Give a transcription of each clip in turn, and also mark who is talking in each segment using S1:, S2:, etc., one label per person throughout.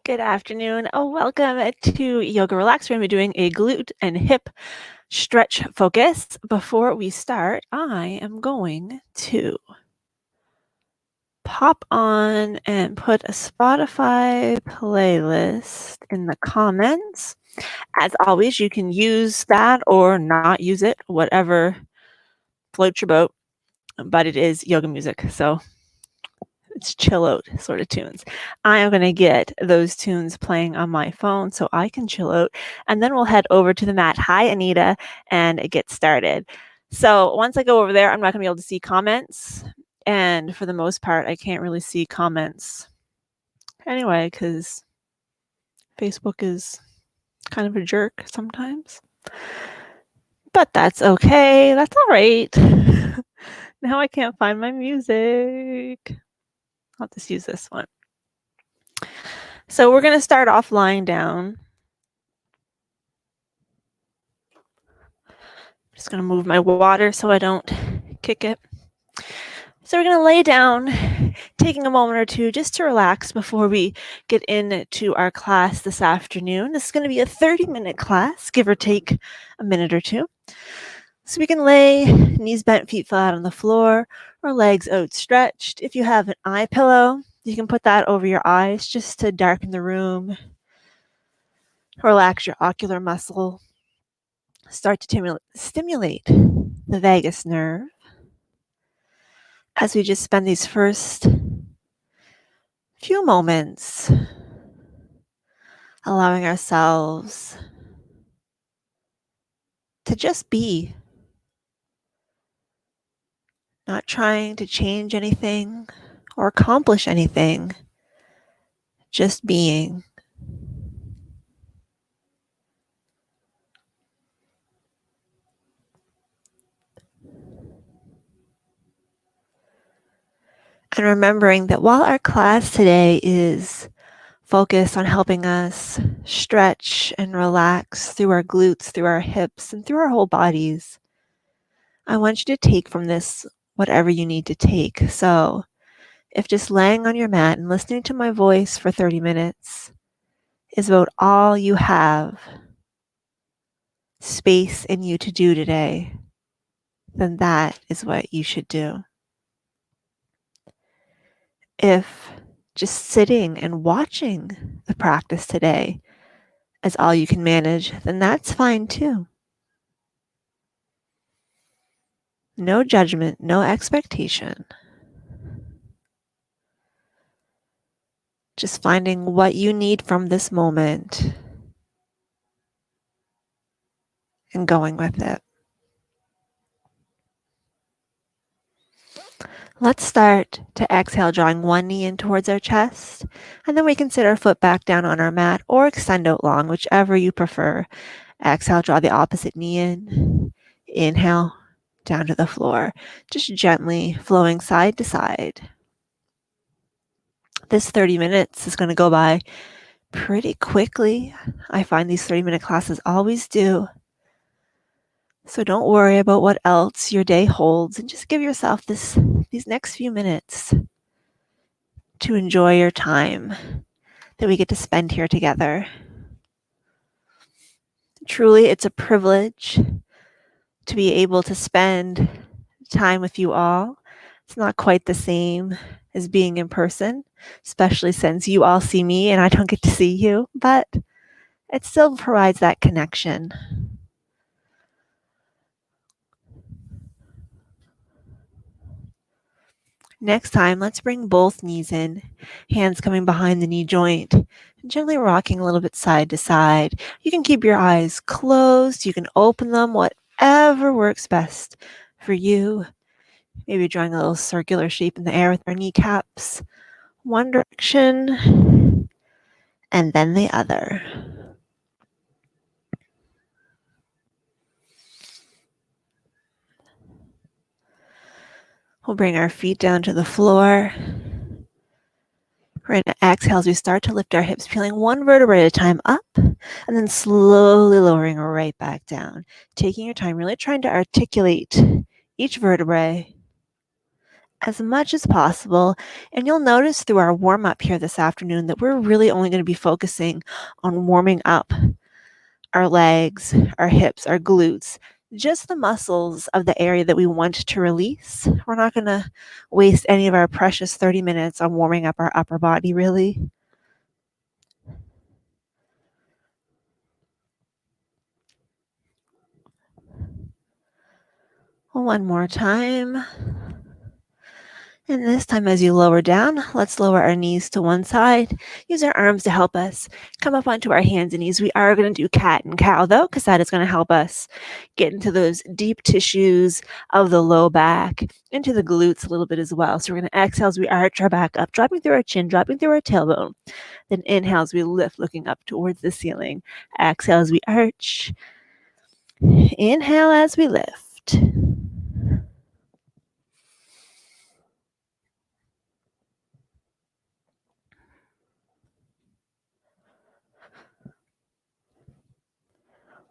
S1: Good afternoon. Welcome to Yoga Relax. We're going to be doing a glute and hip stretch focus. Before we start, I am going to pop on and put a Spotify playlist in the comments. As always, you can use that or not use it, whatever floats your boat, but it is yoga music, so it's chill out sort of tunes. I am going to get those tunes playing on my phone so I can chill out, and then we'll head over to the mat. Hi, Anita, and get started. So once I go over there, I'm not going to be able to see comments, and for the most part, I can't really see comments anyway because Facebook is kind of a jerk sometimes. But that's okay. That's all right. Now I can't find my music. I'll just use this one. So we're going to start off lying down. I'm just going to move my water so I don't kick it. So we're going to lay down, taking a moment or two just to relax before we get into our class this afternoon. This is going to be a 30-minute class, give or take a minute or two. So we can lay knees bent, feet flat on the floor, or legs outstretched. If you have an eye pillow, you can put that over your eyes just to darken the room, relax your ocular muscle, start to stimulate the vagus nerve as we just spend these first few moments allowing ourselves to just be, not trying to change anything or accomplish anything, just being. And remembering that while our class today is focused on helping us stretch and relax through our glutes, through our hips, and through our whole bodies, I want you to take from this whatever you need to take. So if just laying on your mat and listening to my voice for 30 minutes is about all you have space in you to do today, then that is what you should do. If just sitting and watching the practice today is all you can manage, then that's fine too. No judgment, no expectation. Just finding what you need from this moment and going with it. Let's start to exhale, drawing one knee in towards our chest, and then we can sit our foot back down on our mat or extend out long, whichever you prefer. Exhale, draw the opposite knee in. Inhale, down to the floor, just gently flowing side to side. This 30 minutes is going to go by pretty quickly. I find these 30-minute classes always do. So don't worry about what else your day holds and just give yourself these next few minutes to enjoy your time that we get to spend here together. Truly, it's a privilege to be able to spend time with you all. It's not quite the same as being in person, especially since you all see me and I don't get to see you, but it still provides that connection. Next time, let's bring both knees in, hands coming behind the knee joint, and gently rocking a little bit side to side. You can keep your eyes closed. You can open them, whatever works best for you. Maybe drawing a little circular shape in the air with our kneecaps. One direction, and then the other. We'll bring our feet down to the floor. We're going to exhale as we start to lift our hips, peeling one vertebrae at a time up, and then slowly lowering right back down. Taking your time, really trying to articulate each vertebrae as much as possible. And you'll notice through our warm up here this afternoon that we're really only going to be focusing on warming up our legs, our hips, our glutes, just the muscles of the area that we want to release. We're not going to waste any of our precious 30 minutes on warming up our upper body, really. One more time. And this time, as you lower down, let's lower our knees to one side. Use our arms to help us come up onto our hands and knees. We are going to do cat and cow, though, because that is going to help us get into those deep tissues of the low back, into the glutes a little bit as well. So we're going to exhale as we arch our back up, dropping through our chin, dropping through our tailbone. Then inhale as we lift, looking up towards the ceiling. Exhale as we arch. Inhale as we lift.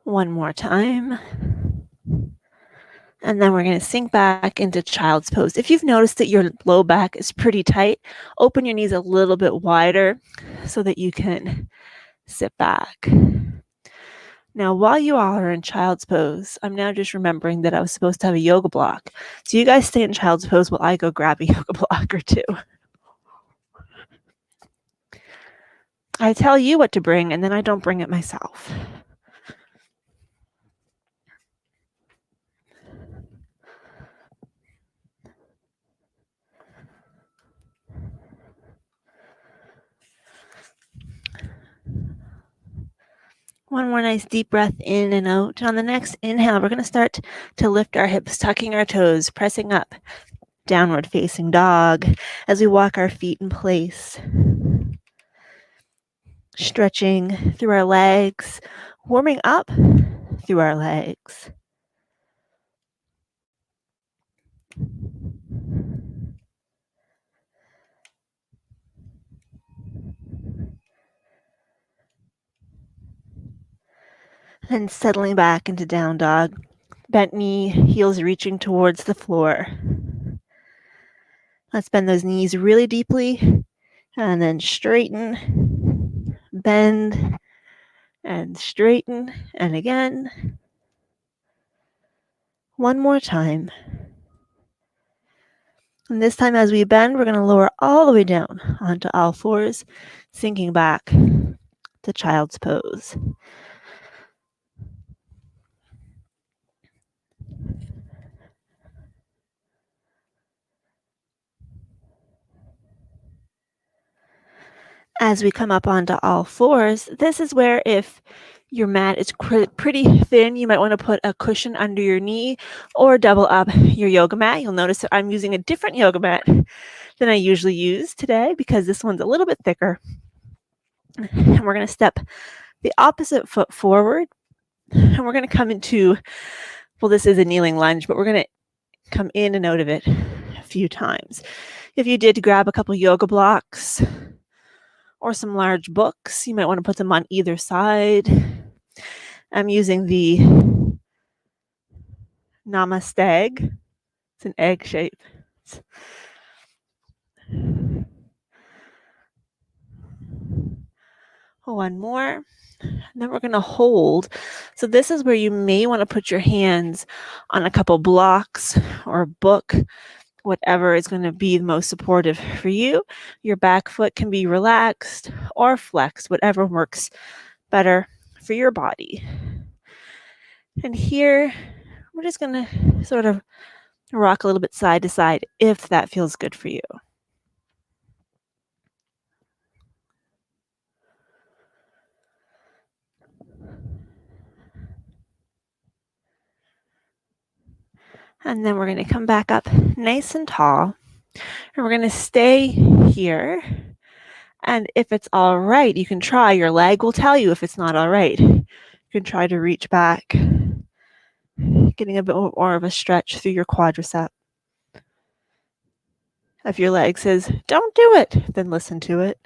S1: One more time. And then we're going to sink back into child's pose. If you've noticed that your low back is pretty tight, open your knees a little bit wider so that you can sit back. Now, while you all are in child's pose, I'm now just remembering that I was supposed to have a yoga block. So you guys stay in child's pose while I go grab a yoga block or two. I tell you what to bring, and then I don't bring it myself. One more nice deep breath in and out. On the next inhale, we're going to start to lift our hips, tucking our toes, pressing up, downward facing dog as we walk our feet in place. Stretching through our legs, warming up through our legs. Then settling back into down dog. Bent knee, heels reaching towards the floor. Let's bend those knees really deeply and then straighten, bend, and straighten, and again. One more time. And this time as we bend, we're going to lower all the way down onto all fours, sinking back to child's pose. As we come up onto all fours, this is where if your mat is pretty thin, you might want to put a cushion under your knee or double up your yoga mat. You'll notice that I'm using a different yoga mat than I usually use today because this one's a little bit thicker. And we're going to step the opposite foot forward. And we're going to come into, well, this is a kneeling lunge, but we're going to come in and out of it a few times. If you did grab a couple yoga blocks or some large books, you might want to put them on either side. I'm using the Namaste. It's an egg shape. One more. And then we're going to hold. So this is where you may want to put your hands on a couple blocks or a book, whatever is going to be the most supportive for you. Your back foot can be relaxed or flexed, whatever works better for your body. And here, we're just going to sort of rock a little bit side to side if that feels good for you. And then we're going to come back up nice and tall. And we're going to stay here. And if it's all right, you can try. Your leg will tell you if it's not all right. You can try to reach back, getting a bit more of a stretch through your quadricep. If your leg says, don't do it, then listen to it.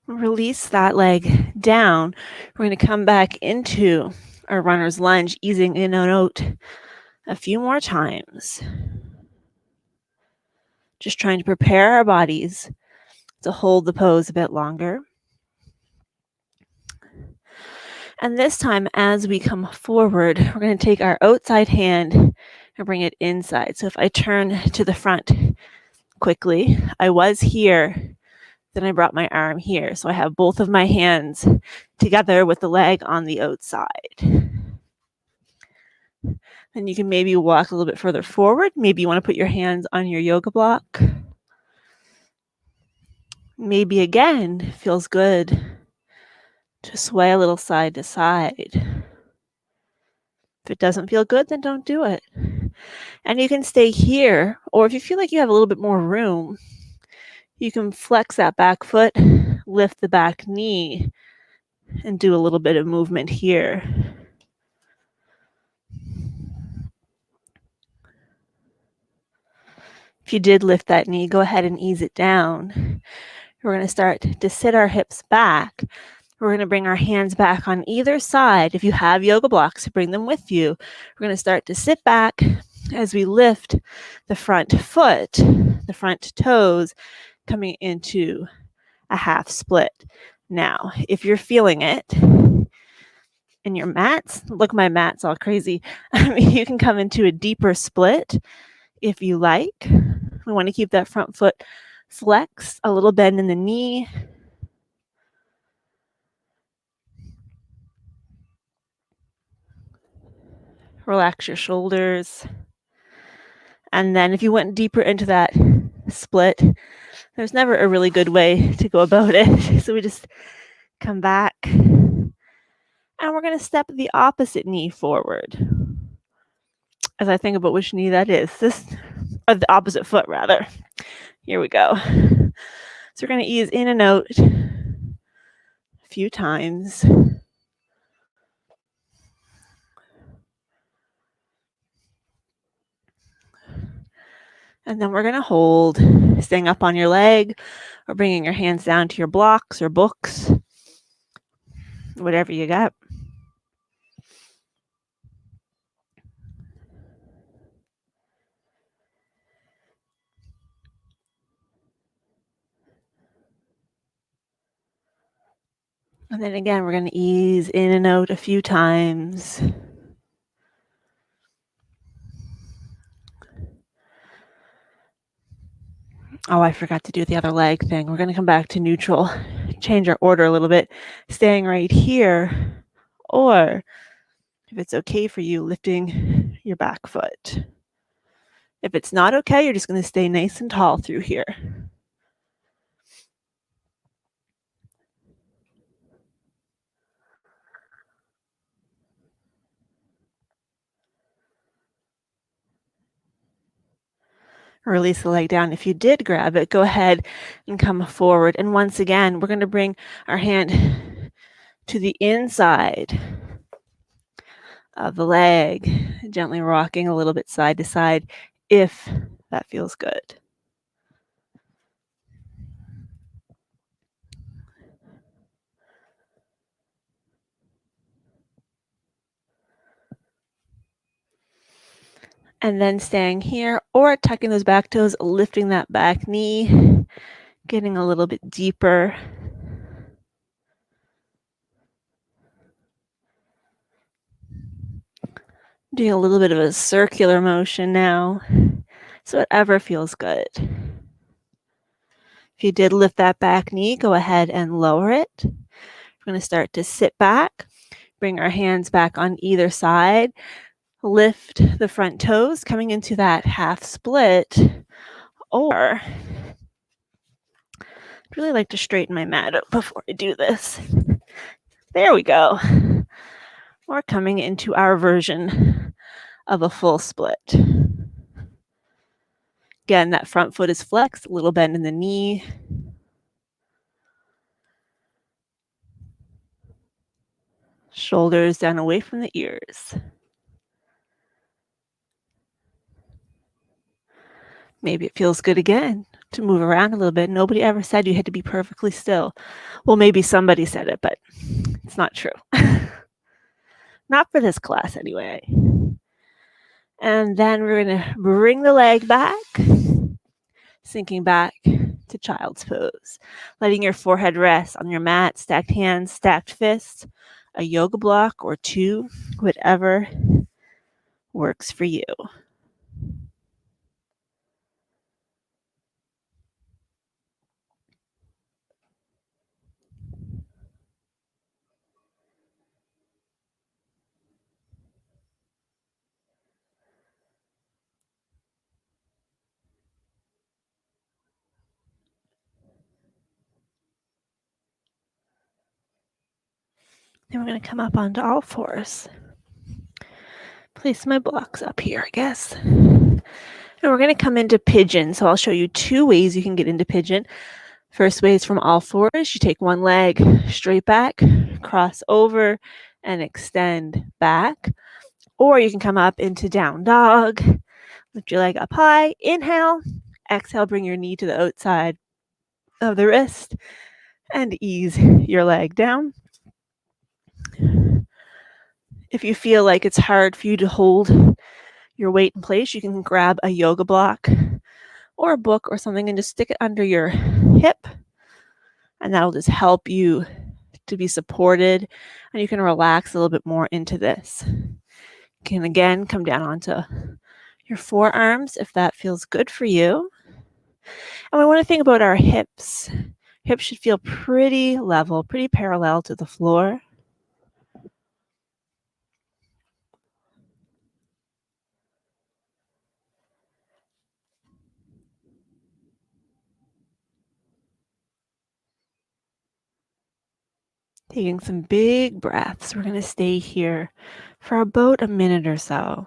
S1: Release that leg down. We're going to come back into or runner's lunge, easing in and out a few more times. Just trying to prepare our bodies to hold the pose a bit longer. And this time, as we come forward, we're going to take our outside hand and bring it inside. So if I turn to the front quickly, I was here, then I brought my arm here. So I have both of my hands together with the leg on the outside. And you can maybe walk a little bit further forward. Maybe you want to put your hands on your yoga block. Maybe again, feels good to sway a little side to side. If it doesn't feel good, then don't do it. And you can stay here, or if you feel like you have a little bit more room, you can flex that back foot, lift the back knee, and do a little bit of movement here. If you did lift that knee, go ahead and ease it down. We're going to start to sit our hips back. We're going to bring our hands back on either side. If you have yoga blocks, bring them with you. We're going to start to sit back as we lift the front foot, the front toes, coming into a half split. Now, if you're feeling it in your mats, look, my mat's all crazy. You can come into a deeper split if you like. We want to keep that front foot flexed, a little bend in the knee. Relax your shoulders. And then if you went deeper into that split, there's never a really good way to go about it. So we just come back and we're going to step the opposite knee forward. As I think about which knee that is, or the opposite foot rather. Here we go. So we're going to ease in and out a few times. And then we're going to hold, staying up on your leg or bringing your hands down to your blocks or books, whatever you got. And then again, we're going to ease in and out a few times. Oh, I forgot to do the other leg thing. We're going to come back to neutral, change our order a little bit, staying right here, or if it's okay for you, lifting your back foot. If it's not okay, you're just going to stay nice and tall through here. Release the leg down. If you did grab it, go ahead and come forward. And once again, we're going to bring our hand to the inside of the leg, gently rocking a little bit side to side if that feels good. And then staying here or tucking those back toes, lifting that back knee, getting a little bit deeper. Doing a little bit of a circular motion now. So whatever feels good. If you did lift that back knee, go ahead and lower it. We're going to start to sit back, bring our hands back on either side, lift the front toes, coming into that half split, or I'd really like to straighten my mat up before I do this. There we go. We're coming into our version of a full split. Again, that front foot is flexed, a little bend in the knee. Shoulders down away from the ears. Maybe it feels good again to move around a little bit. Nobody ever said you had to be perfectly still. Well, maybe somebody said it, but it's not true. Not for this class anyway. And then we're going to bring the leg back, sinking back to child's pose, letting your forehead rest on your mat, stacked hands, stacked fists, a yoga block or two, whatever works for you. Then we're going to come up onto all fours. Place my blocks up here, I guess. And we're going to come into pigeon. So I'll show you two ways you can get into pigeon. First way is from all fours. You take one leg straight back, cross over, and extend back. Or you can come up into down dog. Lift your leg up high. Inhale. Exhale, bring your knee to the outside of the wrist and ease your leg down. If you feel like it's hard for you to hold your weight in place, you can grab a yoga block or a book or something and just stick it under your hip, and that'll just help you to be supported, and you can relax a little bit more into this. You can again come down onto your forearms if that feels good for you. And we want to think about our hips. Hips should feel pretty level, pretty parallel to the floor. Taking some big breaths. We're going to stay here for about a minute or so.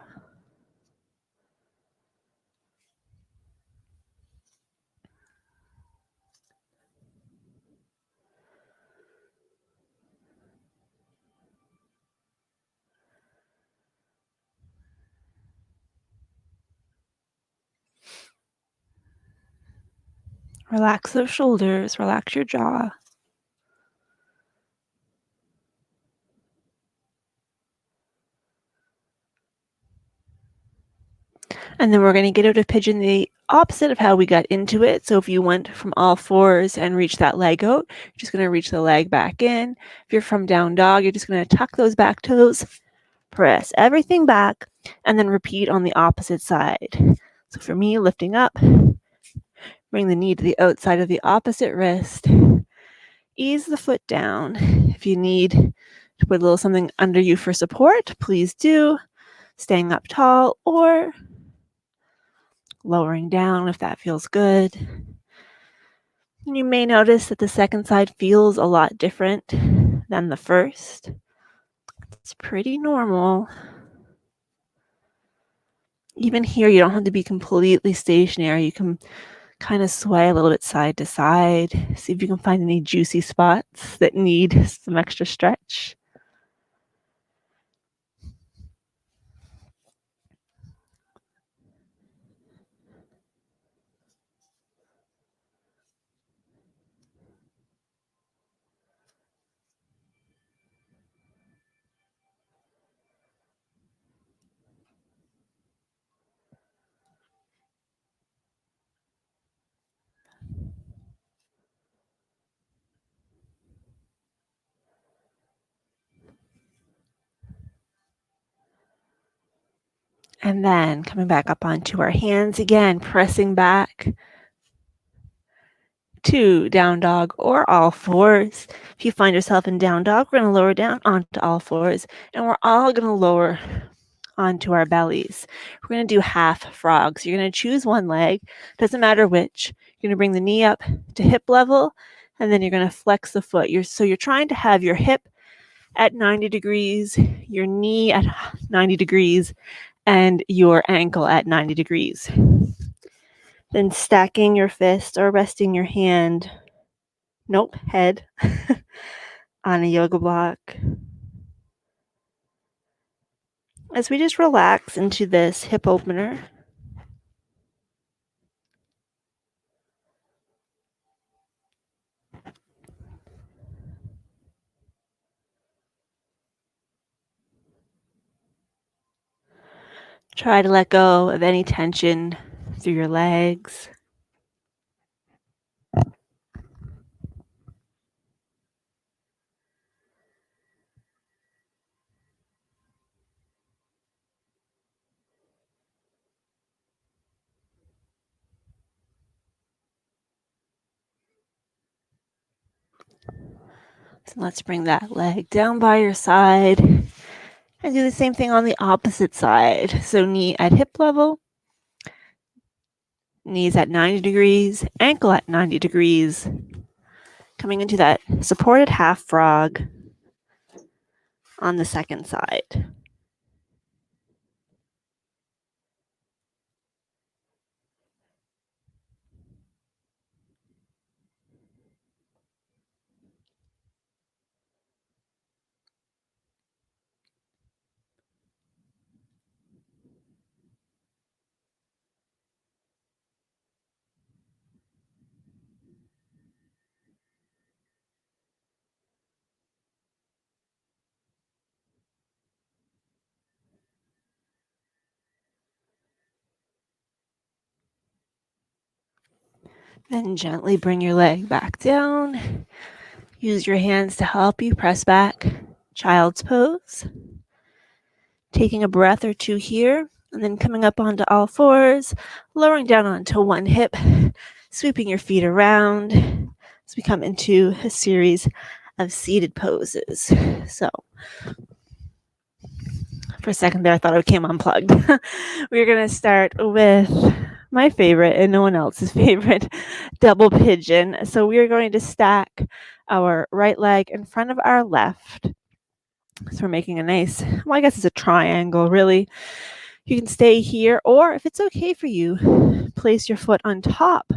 S1: Relax those shoulders, relax your jaw. And then we're going to get out of pigeon the opposite of how we got into it. So if you went from all fours and reached that leg out, you're just going to reach the leg back in. If you're from down dog, you're just going to tuck those back toes, press everything back, and then repeat on the opposite side. So for me, lifting up, bring the knee to the outside of the opposite wrist. Ease the foot down. If you need to put a little something under you for support, please do. Staying up tall or lowering down if that feels good. And you may notice that the second side feels a lot different than the first. It's pretty normal. Even here, you don't have to be completely stationary. You can kind of sway a little bit side to side. See if you can find any juicy spots that need some extra stretch. And then coming back up onto our hands again, pressing back to down dog or all fours. If you find yourself in down dog, we're going to lower down onto all fours, and we're all going to lower onto our bellies. We're going to do half frogs. You're going to choose one leg, doesn't matter which. You're going to bring the knee up to hip level, and then you're going to flex the foot. So you're trying to have your hip at 90 degrees, your knee at 90 degrees, and your ankle at 90 degrees. Then stacking your fist or resting your hand, head, on a yoga block. As we just relax into this hip opener. Try to let go of any tension through your legs. So let's bring that leg down by your side and do the same thing on the opposite side. So knee at hip level, knees at 90 degrees, ankle at 90 degrees, coming into that supported half frog on the second side. Then gently bring your leg back down. Use your hands to help you press back. Child's pose. Taking a breath or two here, and then coming up onto all fours, lowering down onto one hip, sweeping your feet around as we come into a series of seated poses. So for a second there, I thought it came unplugged. We're going to start with my favorite and no one else's favorite, double pigeon. So we are going to stack our right leg in front of our left. So we're making a nice, well, I guess it's a triangle, really. You can stay here, or if it's okay for you, place your foot on top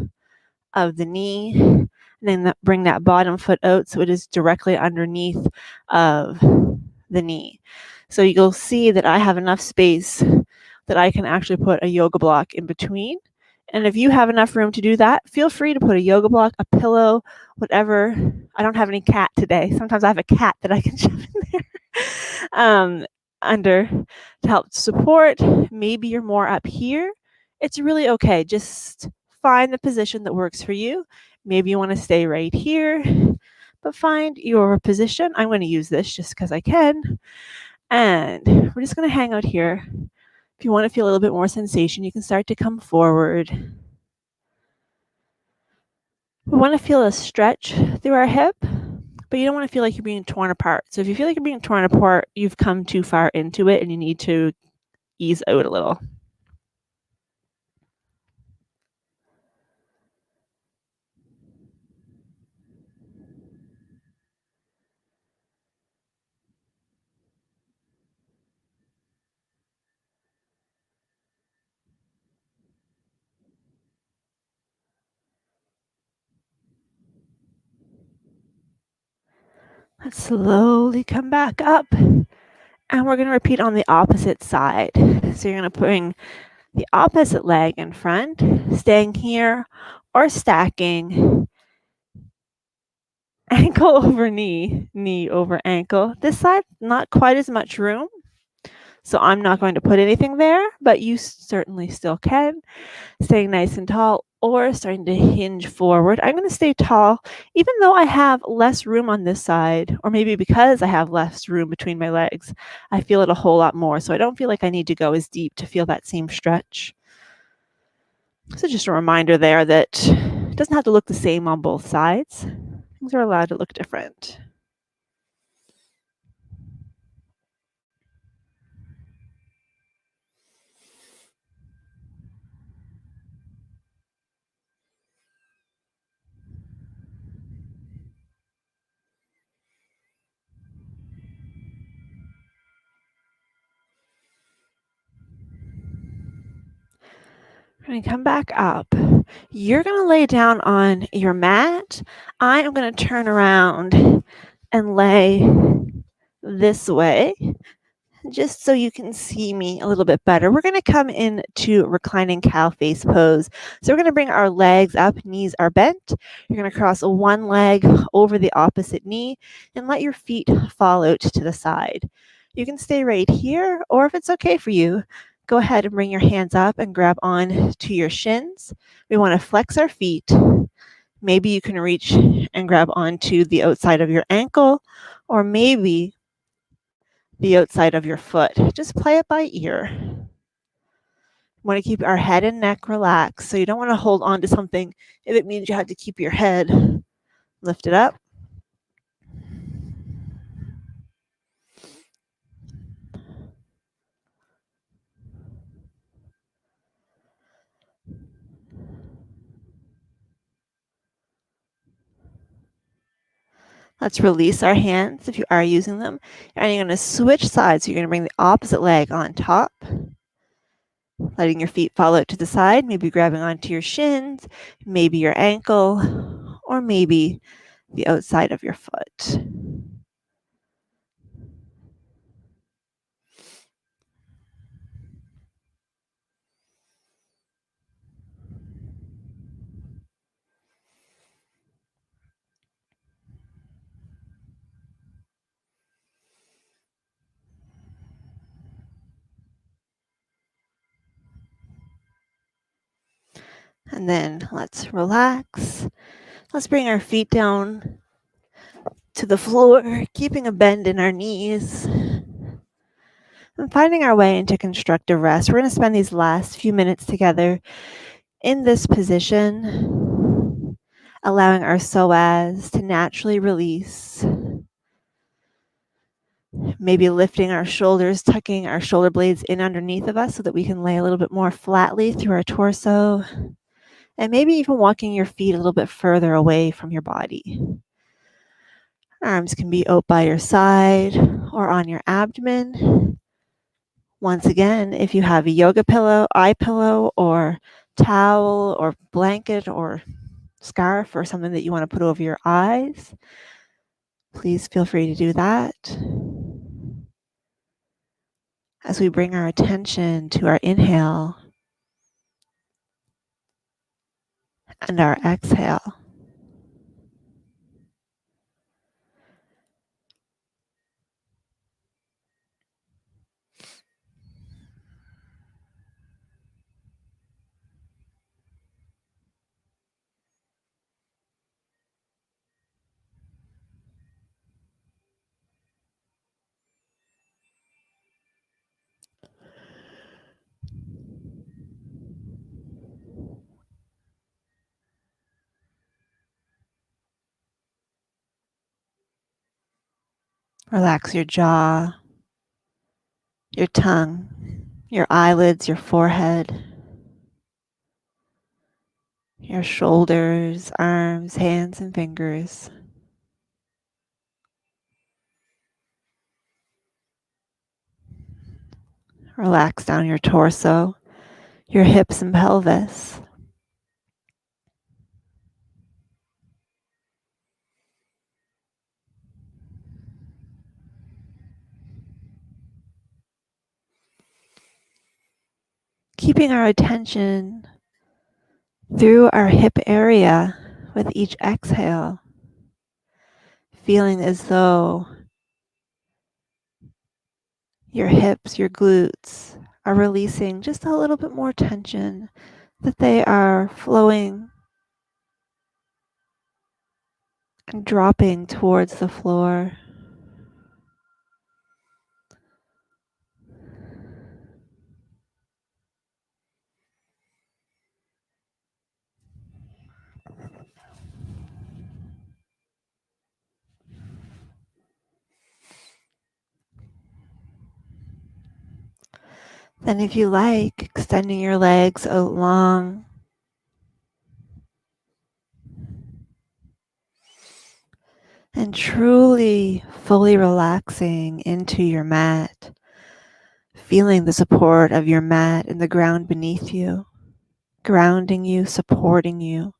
S1: of the knee, and then bring that bottom foot out so it is directly underneath of the knee. So you'll see that I have enough space that I can actually put a yoga block in between. And if you have enough room to do that, feel free to put a yoga block, a pillow, whatever. I don't have any cat today. Sometimes I have a cat that I can shove in there under to help support. Maybe you're more up here. It's really okay. Just find the position that works for you. Maybe you want to stay right here, but find your position. I'm going to use this just because I can. And we're just going to hang out here. If you want to feel a little bit more sensation, you can start to come forward. We want to feel a stretch through our hip, but you don't want to feel like you're being torn apart. So if you feel like you're being torn apart, you've come too far into it and you need to ease out a little. Let's slowly come back up. And we're going to repeat on the opposite side. So you're going to bring the opposite leg in front, staying here or stacking ankle over knee, knee over ankle. This side, not quite as much room. So I'm not going to put anything there, but you certainly still can. Staying nice and tall or starting to hinge forward. I'm going to stay tall, even though I have less room on this side, or maybe because I have less room between my legs, I feel it a whole lot more. So I don't feel like I need to go as deep to feel that same stretch. So just a reminder there that it doesn't have to look the same on both sides. Things are allowed to look different. We're going to come back up. You're going to lay down on your mat. I am going to turn around and lay this way, just so you can see me a little bit better. We're going to come into reclining cow face pose. So we're going to bring our legs up, knees are bent. You're going to cross one leg over the opposite knee and let your feet fall out to the side. You can stay right here, or if it's okay for you, Go ahead and bring your hands up and grab on to your shins. We want to flex our feet. Maybe you can reach and grab onto the outside of your ankle, or maybe the outside of your foot. Just play it by ear. We want to keep our head and neck relaxed. So you don't want to hold on to something if it means you have to keep your head lifted up. Let's release our hands if you are using them. And you're going to switch sides. So you're going to bring the opposite leg on top, letting your feet fall out to the side, maybe grabbing onto your shins, maybe your ankle, or maybe the outside of your foot. And then let's relax. Let's bring our feet down to the floor, keeping a bend in our knees. And finding our way into constructive rest. We're going to spend these last few minutes together in this position, allowing our psoas to naturally release. Maybe lifting our shoulders, tucking our shoulder blades in underneath of us so that we can lay a little bit more flatly through our torso. And maybe even walking your feet a little bit further away from your body. Arms can be out by your side or on your abdomen. Once again, if you have a yoga pillow, eye pillow, or towel, or blanket, or scarf, or something that you want to put over your eyes, please feel free to do that. As we bring our attention to our inhale and our exhale. Relax your jaw, your tongue, your eyelids, your forehead, your shoulders, arms, hands, and fingers. Relax down your torso, your hips and pelvis. Keeping our attention through our hip area with each exhale, feeling as though your hips, your glutes are releasing just a little bit more tension, that they are flowing and dropping towards the floor. Then if you like, extending your legs out long. And truly, fully relaxing into your mat. Feeling the support of your mat and the ground beneath you. Grounding you, supporting you.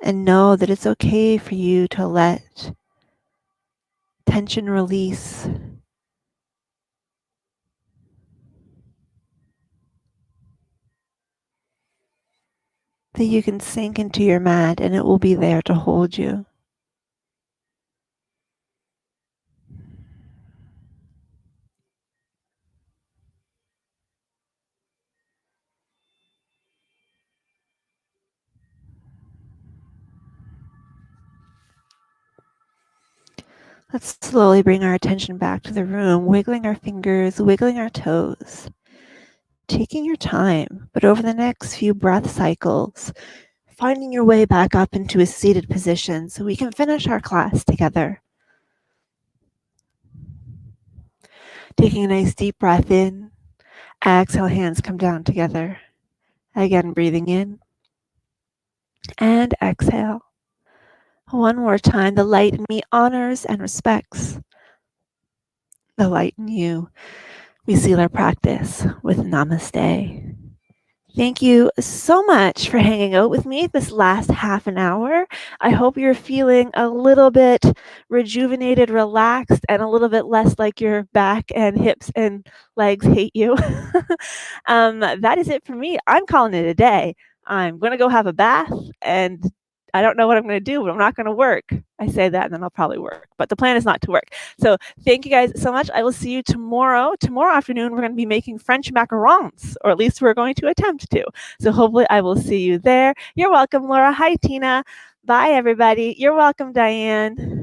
S1: And know that it's okay for you to let tension release. That you can sink into your mat and it will be there to hold you. Let's slowly bring our attention back to the room, wiggling our fingers, wiggling our toes. Taking your time, but over the next few breath cycles, finding your way back up into a seated position so we can finish our class together. Taking a nice deep breath in, exhale, hands come down together. Again, breathing in and exhale. One more time, the light in me honors and respects the light in you. We seal our practice with namaste. Thank you so much for hanging out with me this last half an hour. I hope you're feeling a little bit rejuvenated, relaxed, and a little bit less like your back and hips and legs hate you. That is it for me. I'm calling it a day. I'm going to go have a bath, and I don't know what I'm going to do, but I'm not going to work. I say that and then I'll probably work, but the plan is not to work. So thank you guys so much. I will see you tomorrow. Tomorrow afternoon, we're going to be making French macarons, or at least we're going to attempt to. So hopefully I will see you there. You're welcome, Laura. Hi, Tina. Bye, everybody. You're welcome, Diane.